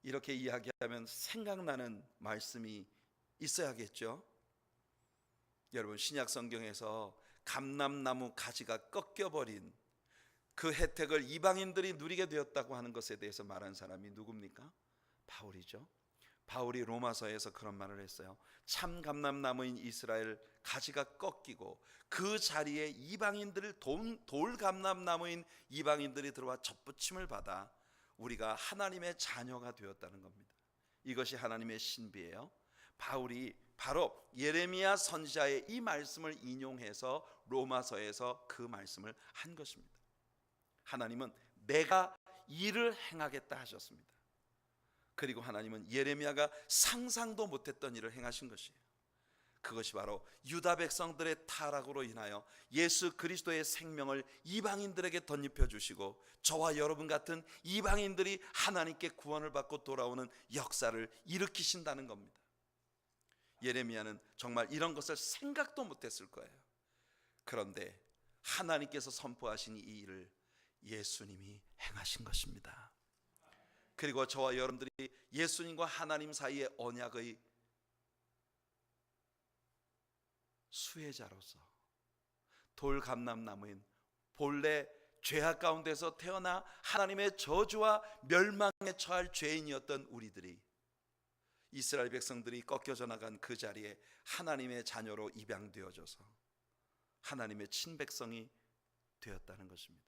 이렇게 이야기하면 생각나는 말씀이 있어야겠죠. 여러분, 신약 성경에서 감람나무 가지가 꺾여버린 그 혜택을 이방인들이 누리게 되었다고 하는 것에 대해서 말한 사람이 누굽니까? 바울이죠. 바울이 로마서에서 그런 말을 했어요. 참 감람나무인 이스라엘 가지가 꺾이고 그 자리에 이방인들을 돌 감람나무인 이방인들이 들어와 접붙임을 받아 우리가 하나님의 자녀가 되었다는 겁니다. 이것이 하나님의 신비예요. 바울이 바로 예레미야 선지자의 이 말씀을 인용해서 로마서에서 그 말씀을 한 것입니다. 하나님은 내가 일을 행하겠다 하셨습니다. 그리고 하나님은 예레미야가 상상도 못했던 일을 행하신 것이에요. 그것이 바로 유다 백성들의 타락으로 인하여 예수 그리스도의 생명을 이방인들에게 덧입혀 주시고 저와 여러분 같은 이방인들이 하나님께 구원을 받고 돌아오는 역사를 일으키신다는 겁니다. 예레미야는 정말 이런 것을 생각도 못했을 거예요. 그런데 하나님께서 선포하신 이 일을 예수님이 행하신 것입니다. 그리고 저와 여러분들이 예수님과 하나님 사이의 언약의 수혜자로서 돌 감람나무인 본래 죄악 가운데서 태어나 하나님의 저주와 멸망에 처할 죄인이었던 우리들이, 이스라엘 백성들이 꺾여져 나간 그 자리에 하나님의 자녀로 입양되어져서 하나님의 친백성이 되었다는 것입니다.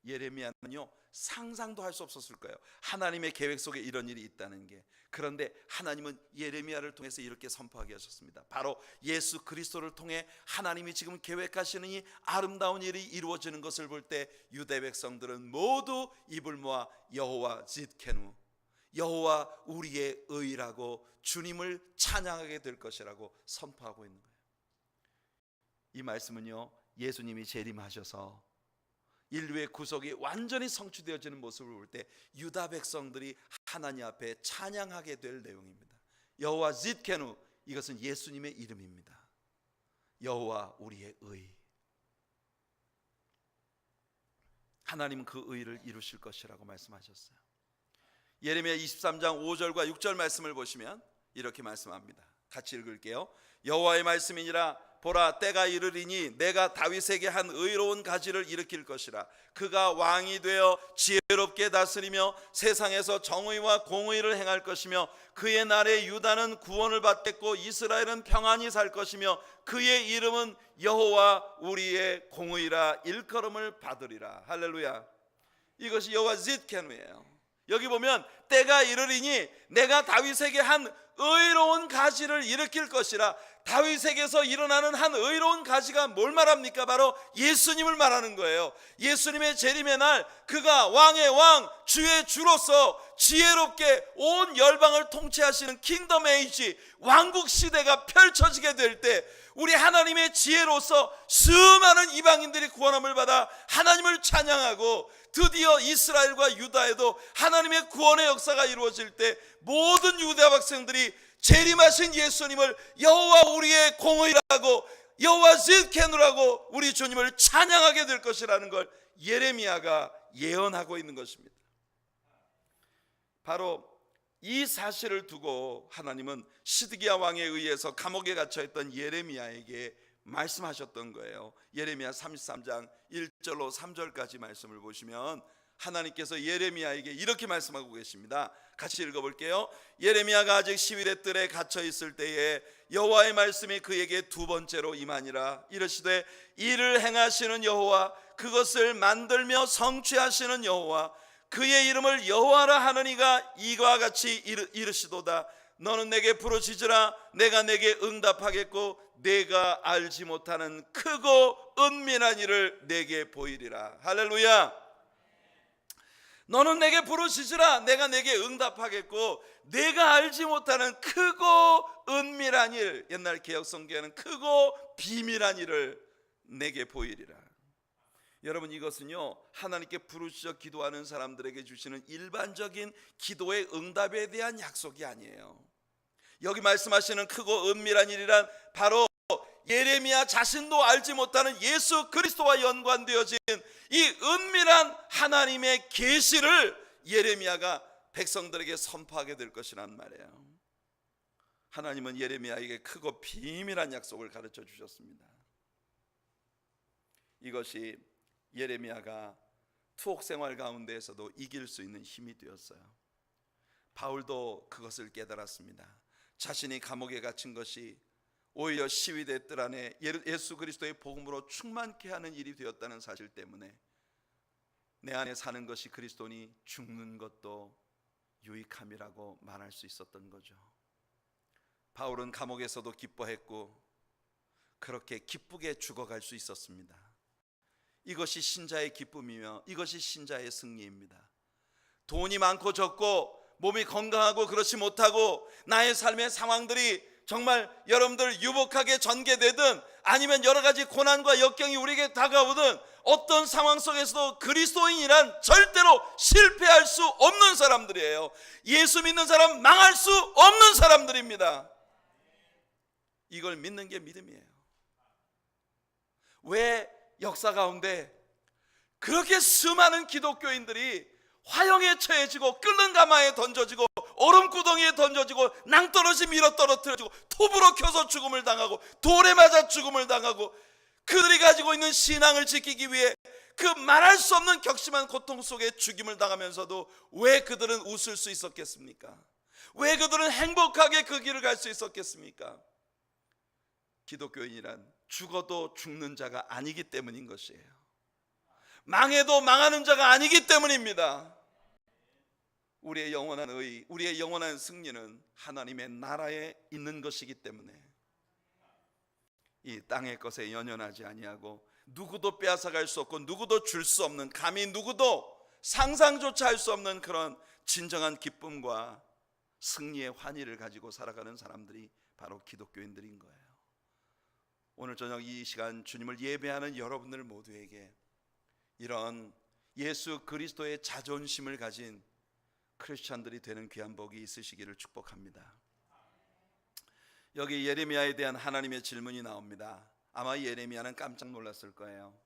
예레미야는요, 상상도 할 수 없었을 거예요. 하나님의 계획 속에 이런 일이 있다는 게. 그런데 하나님은 예레미야를 통해서 이렇게 선포하게 하셨습니다. 바로 예수 그리스도를 통해 하나님이 지금 계획하시는 이 아름다운 일이 이루어지는 것을 볼 때 유대 백성들은 모두 입을 모아 여호와 짓케누, 여호와 우리의 의라고 주님을 찬양하게 될 것이라고 선포하고 있는 거예요. 이 말씀은요, 예수님이 재림하셔서 인류의 구속이 완전히 성취되어지는 모습을 볼 때 유다 백성들이 하나님 앞에 찬양하게 될 내용입니다. 여호와 짓케누, 이것은 예수님의 이름입니다. 여호와 우리의 의. 하나님은 그 의를 이루실 것이라고 말씀하셨어요. 예레미야 23장 5절과 6절 말씀을 보시면 이렇게 말씀합니다. 같이 읽을게요. 여호와의 말씀이니라, 보라, 때가 이르리니 내가 다윗에게 한 의로운 가지를 일으킬 것이라. 그가 왕이 되어 지혜롭게 다스리며 세상에서 정의와 공의를 행할 것이며 그의 날에 유다는 구원을 받겠고 이스라엘은 평안히 살 것이며 그의 이름은 여호와 우리의 공의라 일컬음을 받으리라. 할렐루야. 이것이 여호와 짓케누예요. 여기 보면 때가 이르리니 내가 다윗에게 한 의로운 가지를 일으킬 것이라. 다윗에게서 일어나는 한 의로운 가지가 뭘 말합니까? 바로 예수님을 말하는 거예요. 예수님의 재림의 날 그가 왕의 왕, 주의 주로서 지혜롭게 온 열방을 통치하시는 킹덤 에이지, 왕국 시대가 펼쳐지게 될 때 우리 하나님의 지혜로서 수많은 이방인들이 구원함을 받아 하나님을 찬양하고 드디어 이스라엘과 유다에도 하나님의 구원의 역사가 이루어질 때 모든 유다 백성들이 재림하신 예수님을 여호와 우리의 공의라고, 여호와 짓케누라고 우리 주님을 찬양하게 될 것이라는 걸 예레미야가 예언하고 있는 것입니다. 바로 이 사실을 두고 하나님은 시드기야 왕에 의해서 감옥에 갇혀있던 예레미야에게 말씀하셨던 거예요. 예레미야 33장 1절로 3절까지 말씀을 보시면 하나님께서 예레미야에게 이렇게 말씀하고 계십니다. 같이 읽어볼게요. 예레미야가 아직 시위의 뜰에 갇혀 있을 때에 여호와의 말씀이 그에게 두 번째로 임하니라. 이르시되 이를 행하시는 여호와, 그것을 만들며 성취하시는 여호와, 그의 이름을 여호와라 하느니가 이와 같이 이르시도다. 너는 내게 부르짖으라 내가 내게 응답하겠고 내가 알지 못하는 크고 은밀한 일을 내게 보이리라. 할렐루야. 너는 내게 부르짖으라 내가 내게 응답하겠고 내가 알지 못하는 크고 은밀한 일, 옛날 개역성경에는 크고 비밀한 일을 내게 보이리라. 여러분, 이것은요 하나님께 부르짖어 기도하는 사람들에게 주시는 일반적인 기도의 응답에 대한 약속이 아니에요. 여기 말씀하시는 크고 은밀한 일이란 바로 예레미야 자신도 알지 못하는 예수 그리스도와 연관되어진 이 은밀한 하나님의 계시를 예레미야가 백성들에게 선포하게 될 것이란 말이에요. 하나님은 예레미야에게 크고 비밀한 약속을 가르쳐 주셨습니다. 이것이 예레미야가 투옥 생활 가운데에서도 이길 수 있는 힘이 되었어요. 바울도 그것을 깨달았습니다. 자신이 감옥에 갇힌 것이 오히려 시위대 뜰 안에 예수 그리스도의 복음으로 충만케 하는 일이 되었다는 사실 때문에 내 안에 사는 것이 그리스도니 죽는 것도 유익함이라고 말할 수 있었던 거죠. 바울은 감옥에서도 기뻐했고 그렇게 기쁘게 죽어갈 수 있었습니다. 이것이 신자의 기쁨이며 이것이 신자의 승리입니다. 돈이 많고 적고 몸이 건강하고 그렇지 못하고 나의 삶의 상황들이 정말 여러분들 유복하게 전개되든 아니면 여러 가지 고난과 역경이 우리에게 다가오든 어떤 상황 속에서도 그리스도인이란 절대로 실패할 수 없는 사람들이에요. 예수 믿는 사람 망할 수 없는 사람들입니다. 이걸 믿는 게 믿음이에요. 왜 역사 가운데 그렇게 수많은 기독교인들이 화형에 처해지고 끓는 가마에 던져지고 얼음구덩이에 던져지고 낭떠러지 밀어 떨어뜨려지고 톱으로 켜서 죽음을 당하고 돌에 맞아 죽음을 당하고 그들이 가지고 있는 신앙을 지키기 위해 그 말할 수 없는 격심한 고통 속에 죽임을 당하면서도 왜 그들은 웃을 수 있었겠습니까? 왜 그들은 행복하게 그 길을 갈 수 있었겠습니까? 기독교인이란 죽어도 죽는 자가 아니기 때문인 것이에요. 망해도 망하는 자가 아니기 때문입니다. 우리의 영원한 의, 우리의 영원한 승리는 하나님의 나라에 있는 것이기 때문에 이 땅의 것에 연연하지 아니하고 누구도 빼앗아갈 수 없고 누구도 줄 수 없는, 감히 누구도 상상조차 할 수 없는 그런 진정한 기쁨과 승리의 환희를 가지고 살아가는 사람들이 바로 기독교인들인 거예요. 오늘 저녁 이 시간 주님을 예배하는 여러분들 모두에게 이런 예수 그리스도의 자존심을 가진 크리스찬들이 되는 귀한 복이 있으시기를 축복합니다. 여기 예레미야에 대한 하나님의 질문이 나옵니다. 아마 예레미야는 깜짝 놀랐을 거예요.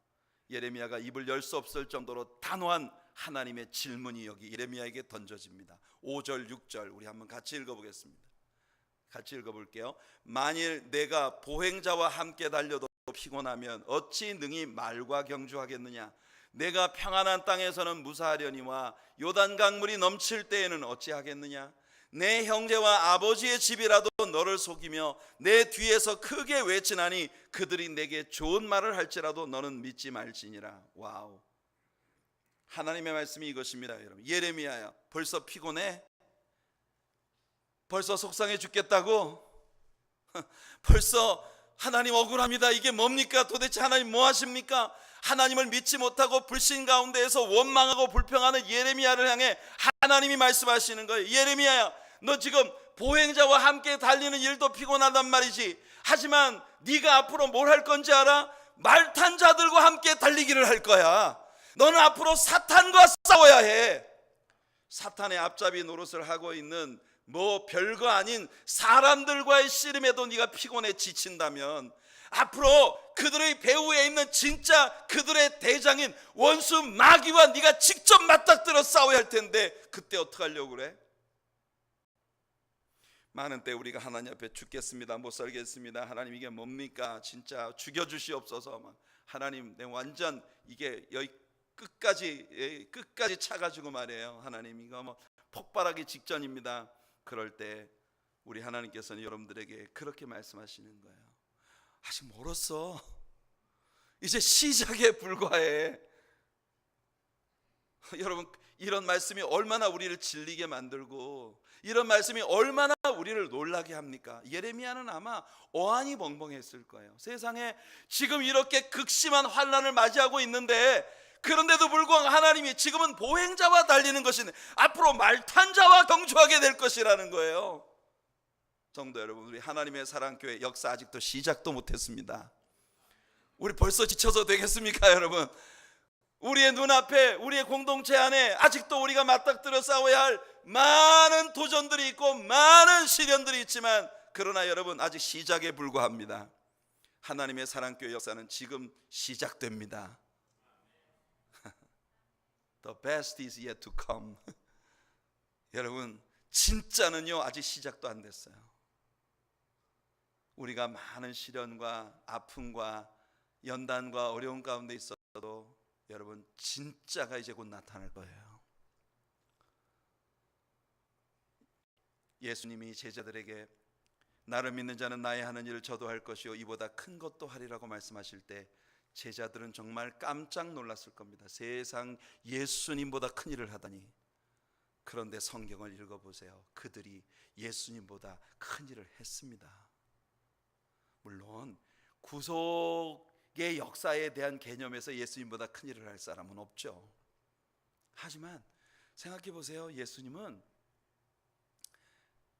예레미야가 입을 열 수 없을 정도로 단호한 하나님의 질문이 여기 예레미야에게 던져집니다. 5절 6절 우리 한번 같이 읽어보겠습니다. 같이 읽어볼게요. 만일 내가 보행자와 함께 달려도 피곤하면 어찌 능히 말과 경주하겠느냐? 내가 평안한 땅에서는 무사하려니와 요단 강물이 넘칠 때에는 어찌하겠느냐? 내 형제와 아버지의 집이라도 너를 속이며 내 뒤에서 크게 외치나니 그들이 내게 좋은 말을 할지라도 너는 믿지 말지니라. 와우, 하나님의 말씀이 이것입니다. 여러분, 예레미야야, 벌써 피곤해? 벌써 속상해 죽겠다고? 벌써 하나님 억울합니다. 이게 뭡니까? 도대체 하나님 뭐 하십니까? 하나님을 믿지 못하고 불신 가운데에서 원망하고 불평하는 예레미야를 향해 하나님이 말씀하시는 거예요. 예레미야야, 너 지금 보행자와 함께 달리는 일도 피곤하단 말이지. 하지만 네가 앞으로 뭘 할 건지 알아? 말탄 자들과 함께 달리기를 할 거야. 너는 앞으로 사탄과 싸워야 해. 사탄의 앞잡이 노릇을 하고 있는 뭐 별거 아닌 사람들과의 씨름에도 네가 피곤해 지친다면 앞으로 그들의 배후에 있는 진짜 그들의 대장인 원수 마귀와 네가 직접 맞닥뜨려 싸워야 할 텐데 그때 어떻게 하려고 그래? 많은 때 우리가 하나님 앞에 죽겠습니다, 못 살겠습니다, 하나님 이게 뭡니까, 진짜 죽여주시옵소서, 하나님 내 완전 이게 여기 끝까지 차가지고 말이에요, 하나님 이거 뭐 폭발하기 직전입니다. 그럴 때 우리 하나님께서는 여러분들에게 그렇게 말씀하시는 거예요. 아직 멀었어. 이제 시작에 불과해. 여러분, 이런 말씀이 얼마나 우리를 질리게 만들고 이런 말씀이 얼마나 우리를 놀라게 합니까? 예레미야는 아마 어안이 벙벙했을 거예요. 세상에 지금 이렇게 극심한 환난을 맞이하고 있는데, 그런데도 불구하고 하나님이 지금은 보행자와 달리는 것인데 앞으로 말탄자와 경주하게 될 것이라는 거예요. 성도 여러분, 우리 하나님의 사랑교회 역사 아직도 시작도 못했습니다. 우리 벌써 지쳐서 되겠습니까, 여러분? 우리의 눈앞에, 우리의 공동체 안에 아직도 우리가 맞닥뜨려 싸워야 할 많은 도전들이 있고 많은 시련들이 있지만, 그러나 여러분, 아직 시작에 불과합니다. 하나님의 사랑교회 역사는 지금 시작됩니다. The best is yet to come. 여러분, 진짜는요 아직 시작도 안 됐어요. 우리가 많은 시련과 아픔과 연단과 어려움 가운데 있어도 여러분, 진짜가 이제 곧 나타날 거예요. 예수님이 제자들에게 나를 믿는 자는 나의 하는 일을 저도 할 것이요 이보다 큰 것도 하리라고 말씀하실 때 제자들은 정말 깜짝 놀랐을 겁니다. 세상 예수님보다 큰 일을 하다니. 그런데 성경을 읽어보세요. 그들이 예수님보다 큰 일을 했습니다. 물론 구속의 역사에 대한 개념에서 예수님보다 큰 일을 할 사람은 없죠. 하지만 생각해 보세요. 예수님은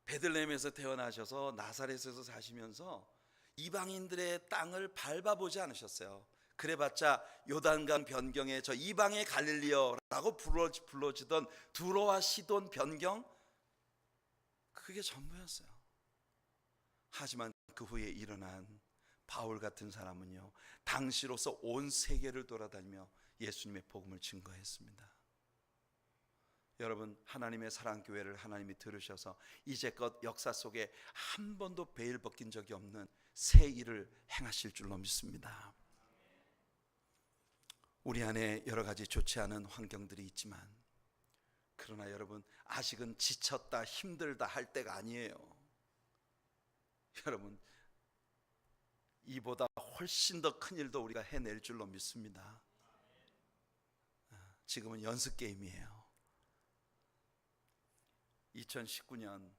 베들레헴에서 태어나셔서 나사렛에서 사시면서 이방인들의 땅을 밟아보지 않으셨어요. 그래봤자 요단강 변경에 저 이방의 갈릴리어라고 불러지던 두로와 시돈 변경, 그게 전부였어요. 하지만 그 후에 일어난 바울 같은 사람은요, 당시로서 온 세계를 돌아다니며 예수님의 복음을 증거했습니다. 여러분, 하나님의 사랑교회를 하나님이 들으셔서 이제껏 역사 속에 한 번도 베일 벗긴 적이 없는 새 일을 행하실 줄로 믿습니다. 우리 안에 여러 가지 좋지 않은 환경들이 있지만, 그러나 여러분, 아직은 지쳤다 힘들다 할 때가 아니에요. 여러분, 이보다 훨씬 더 큰 일도 우리가 해낼 줄로 믿습니다. 지금은 연습 게임이에요. 2019년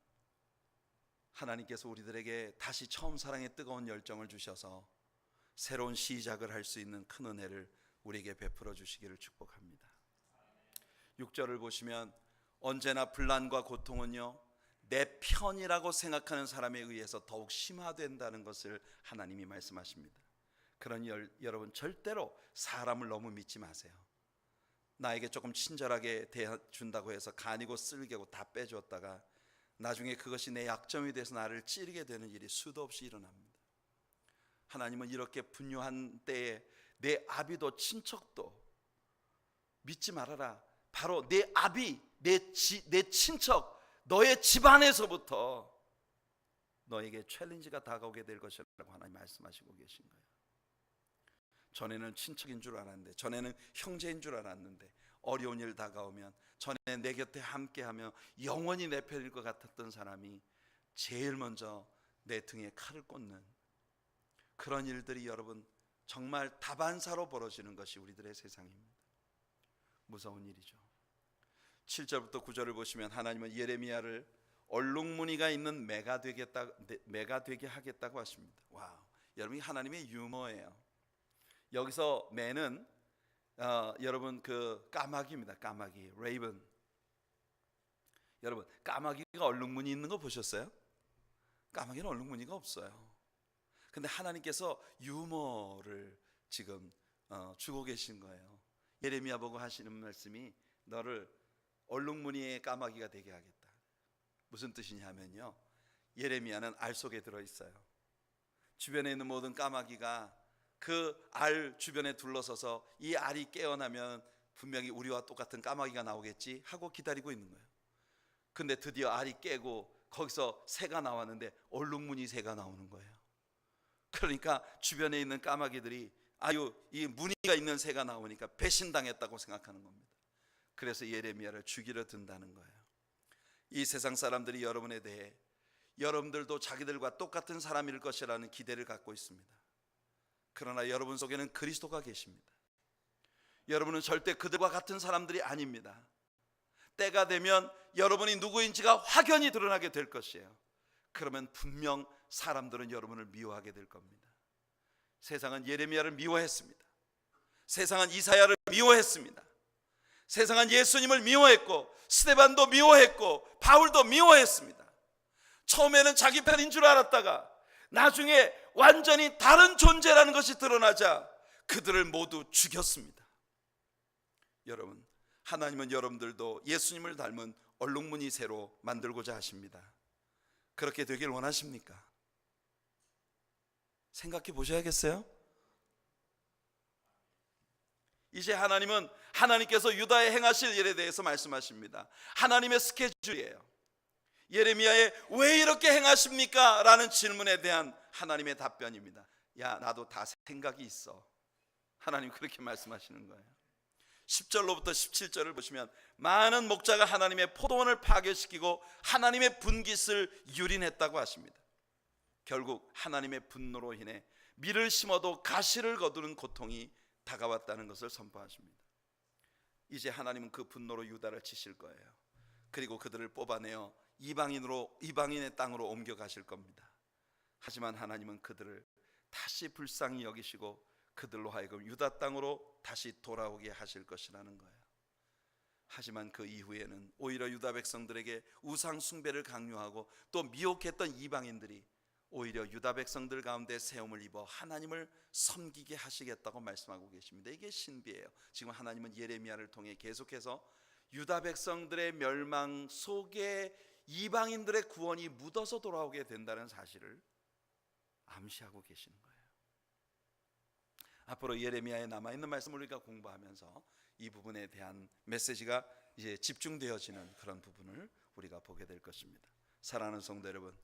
하나님께서 우리들에게 다시 처음 사랑의 뜨거운 열정을 주셔서 새로운 시작을 할 수 있는 큰 은혜를 우리에게 베풀어 주시기를 축복합니다. 6절을 보시면 언제나 분란과 고통은요 내 편이라고 생각하는 사람에 의해서 더욱 심화된다는 것을 하나님이 말씀하십니다. 그러니 여러분, 절대로 사람을 너무 믿지 마세요. 나에게 조금 친절하게 대해준다고 해서 간이고 쓸개고 다 빼주었다가 나중에 그것이 내 약점이 돼서 나를 찌르게 되는 일이 수도 없이 일어납니다. 하나님은 이렇게 분요한 때에 내 아비도 친척도 믿지 말아라. 바로 내 아비, 내 친척, 너의 집안에서부터 너에게 챌린지가 다가오게 될 것이라고 하나님 말씀하시고 계신 거예요. 전에는 친척인 줄 알았는데, 전에는 형제인 줄 알았는데, 어려운 일 다가오면 전에 내 곁에 함께하며 영원히 내 편일 것 같았던 사람이 제일 먼저 내 등에 칼을 꽂는 그런 일들이 여러분 정말 다반사로 벌어지는 것이 우리들의 세상입니다. 무서운 일이죠. 7절부터 9절을 보시면 하나님은 예레미야를 얼룩무늬가 있는 매가 되게 하겠다고 하십니다. 와우, 여러분, 하나님의 유머예요. 여기서 매는 여러분 그 까마귀입니다. 까마귀, 레이븐. 여러분, 까마귀가 얼룩무늬 있는 거 보셨어요? 까마귀는 얼룩무늬가 없어요. 근데 하나님께서 유머를 지금 주고 계신 거예요. 예레미야 보고 하시는 말씀이 너를 얼룩무늬의 까마귀가 되게 하겠다. 무슨 뜻이냐면요, 예레미야는 알 속에 들어있어요. 주변에 있는 모든 까마귀가 그 알 주변에 둘러서서 이 알이 깨어나면 분명히 우리와 똑같은 까마귀가 나오겠지 하고 기다리고 있는 거예요. 근데 드디어 알이 깨고 거기서 새가 나왔는데 얼룩무늬 새가 나오는 거예요. 그러니까 주변에 있는 까마귀들이 아유, 이 무늬가 있는 새가 나오니까 배신당했다고 생각하는 겁니다. 그래서 예레미야를 죽이려 든다는 거예요. 이 세상 사람들이 여러분에 대해 여러분들도 자기들과 똑같은 사람일 것이라는 기대를 갖고 있습니다. 그러나 여러분 속에는 그리스도가 계십니다. 여러분은 절대 그들과 같은 사람들이 아닙니다. 때가 되면 여러분이 누구인지가 확연히 드러나게 될 것이에요. 그러면 분명 사람들은 여러분을 미워하게 될 겁니다. 세상은 예레미야를 미워했습니다. 세상은 이사야를 미워했습니다. 세상은 예수님을 미워했고 스데반도 미워했고 바울도 미워했습니다. 처음에는 자기 편인 줄 알았다가 나중에 완전히 다른 존재라는 것이 드러나자 그들을 모두 죽였습니다. 여러분, 하나님은 여러분들도 예수님을 닮은 얼룩무늬새로 만들고자 하십니다. 그렇게 되길 원하십니까? 생각해 보셔야겠어요? 이제 하나님은 하나님께서 유다에 행하실 일에 대해서 말씀하십니다. 하나님의 스케줄이에요. 예레미야의 왜 이렇게 행하십니까? 라는 질문에 대한 하나님의 답변입니다. 야, 나도 다 생각이 있어. 하나님 그렇게 말씀하시는 거예요. 10절로부터 17절을 보시면 많은 목자가 하나님의 포도원을 파괴시키고 하나님의 분깃을 유린했다고 하십니다. 결국 하나님의 분노로 인해 밀을 심어도 가시를 거두는 고통이 다가왔다는 것을 선포하십니다. 이제 하나님은 그 분노로 유다를 치실 거예요. 그리고 그들을 뽑아내어 이방인의 땅으로 옮겨가실 겁니다. 하지만 하나님은 그들을 다시 불쌍히 여기시고 그들로 하여금 유다 땅으로 다시 돌아오게 하실 것이라는 거예요. 하지만 그 이후에는 오히려 유다 백성들에게 우상 숭배를 강요하고 또 미혹했던 이방인들이 오히려 유다 백성들 가운데 세움을 입어 하나님을 섬기게 하시겠다고 말씀하고 계십니다. 이게 신비예요. 지금 하나님은 예레미야를 통해 계속해서 유다 백성들의 멸망 속에 이방인들의 구원이 묻어서 돌아오게 된다는 사실을 암시하고 계시는 거예요. 앞으로 예레미야에 남아있는 말씀을 우리가 공부하면서 이 부분에 대한 메시지가 이제 집중되어지는 그런 부분을 우리가 보게 될 것입니다. 사랑하는 성도 여러분,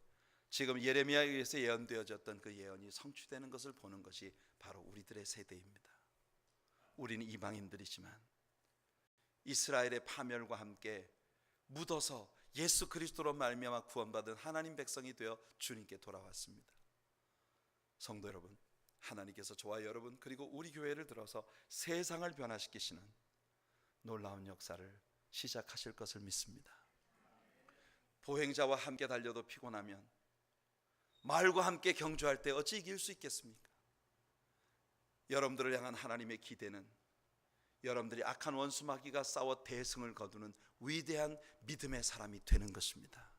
지금 예레미야에 의해서 예언되어졌던 그 예언이 성취되는 것을 보는 것이 바로 우리들의 세대입니다. 우리는 이방인들이지만 이스라엘의 파멸과 함께 묻어서 예수 그리스도로 말미암아 구원받은 하나님 백성이 되어 주님께 돌아왔습니다. 성도 여러분, 하나님께서 저와 여러분 그리고 우리 교회를 들어서 세상을 변화시키시는 놀라운 역사를 시작하실 것을 믿습니다. 보행자와 함께 달려도 피곤하면 말과 함께 경주할 때 어찌 이길 수 있겠습니까? 여러분들을 향한 하나님의 기대는 여러분들이 악한 원수 마귀가 싸워 대승을 거두는 위대한 믿음의 사람이 되는 것입니다.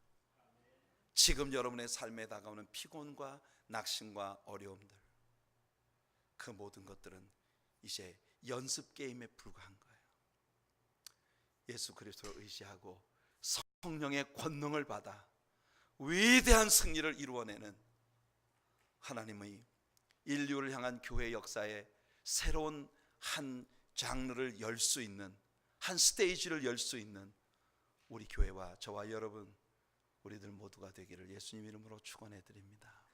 지금 여러분의 삶에 다가오는 피곤과 낙심과 어려움들, 그 모든 것들은 이제 연습 게임에 불과한 거예요. 예수 그리스도를 의지하고 성령의 권능을 받아 위대한 승리를 이루어내는 하나님의 인류를 향한 교회 역사의 새로운 한 장르를 열 수 있는, 한 스테이지를 열 수 있는 우리 교회와 저와 여러분, 우리들 모두가 되기를 예수님 이름으로 축원해 드립니다.